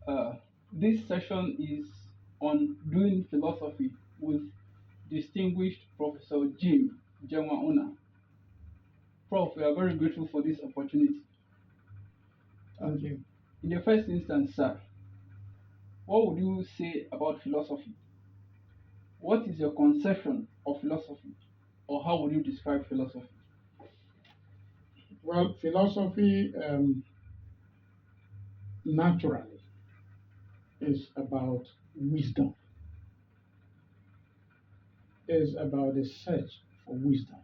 Uh, this session is on doing philosophy with distinguished Professor Jim Una. Prof, we are very grateful for this opportunity. Uh, Thank you. in the first instance, sir, what would you say about philosophy? What is your conception of philosophy, or how would you describe philosophy? Well, philosophy naturally is about wisdom, is about the search for wisdom,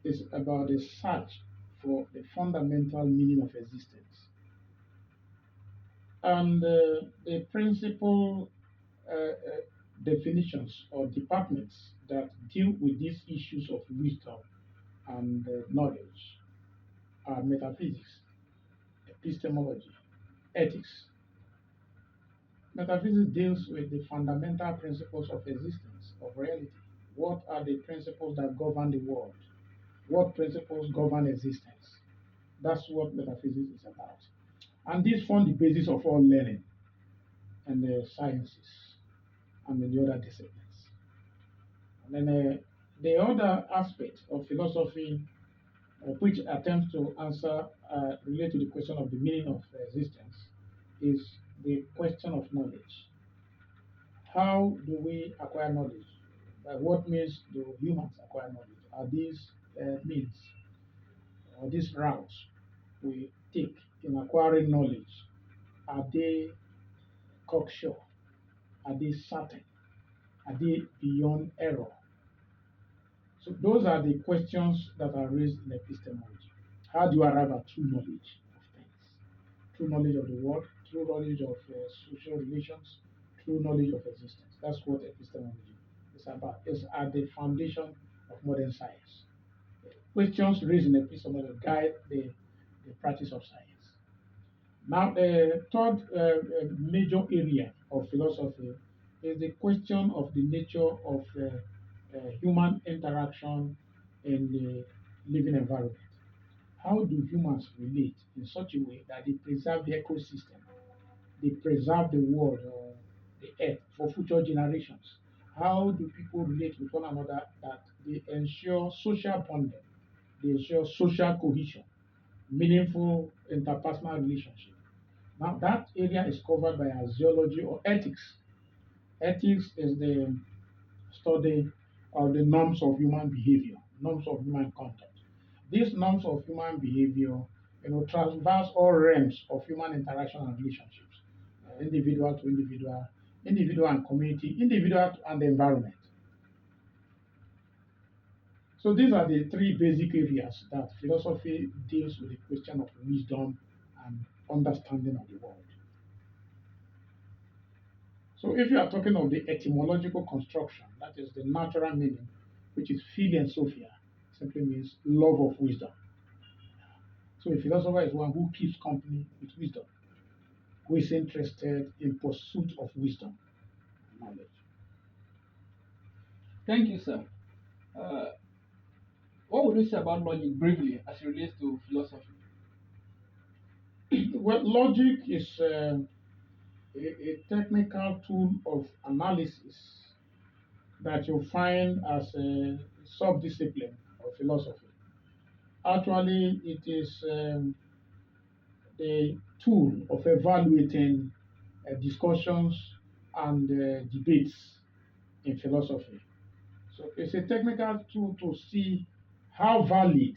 is about the search for the fundamental meaning of existence. And the principal definitions or departments that deal with these issues of wisdom and knowledge are metaphysics, epistemology, ethics. Metaphysics deals with the fundamental principles of existence, of reality. What are the principles that govern the world? What principles govern existence? That's what metaphysics is about. And these form the basis of all learning and the sciences and the other disciplines. And then the other aspect of philosophy, which attempts to answer, relate to the question of the meaning of existence, is the question of knowledge. How do we acquire knowledge? By what means do humans acquire knowledge? Are these means or these routes we take in acquiring knowledge, are they cocksure? Are they certain? Are they beyond error? So those are the questions that are raised in epistemology. How do you arrive at true knowledge of things? True knowledge of the world, true knowledge of social relations, true knowledge of existence. That's what epistemology is about. It's at the foundation of modern science. Questions raised in epistemology guide the practice of science. Now, the third major area of philosophy is the question of the nature of human interaction in the living environment. How do humans relate in such a way that they preserve the ecosystem, they preserve the world, the earth for future generations? How do people relate with one another that they ensure social bonding, they ensure social cohesion, meaningful interpersonal relationship? Now, that area is covered by zoology or ethics. Ethics is the study of the norms of human behavior, norms of human conduct. These norms of human behavior, traverse all realms of human interaction and relationships, individual to individual, individual and community, individual and the environment. So these are the three basic areas that philosophy deals with the question of wisdom and understanding of the world. So if you are talking of the etymological construction, that is the natural meaning, which is philia and sophia, simply means love of wisdom. So a philosopher is one who keeps company with wisdom, who is interested in pursuit of wisdom and knowledge. Thank you, sir. Uh, what would you say about logic briefly as it relates to philosophy? Well, logic is a technical tool of analysis that you find as a sub-discipline of philosophy. Actually, it is the tool of evaluating discussions and debates in philosophy. So it's a technical tool to see how valid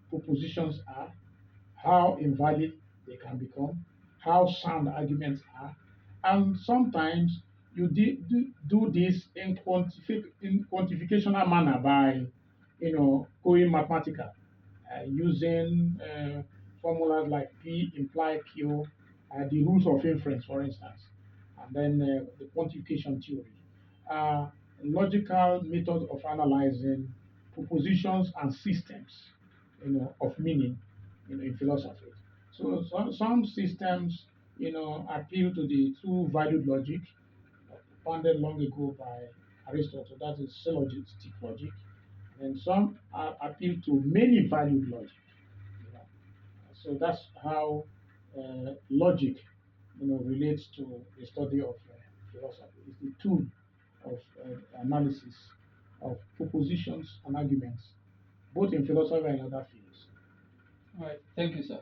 propositions are, how invalid they can become, how sound arguments are, and sometimes you do this in, in quantificational manner by, going mathematical, using formulas like P imply Q, the rules of inference, for instance, and then the quantification theory. Logical method of analyzing propositions and systems, of meaning, in philosophy. So some systems, appeal to the two-valued logic, founded long ago by Aristotle, that is syllogistic logic, and some appeal to many-valued logic. You know. So that's how logic relates to the study of philosophy. It's the tool of analysis of propositions and arguments, both in philosophy and other fields. All right. Thank you, sir.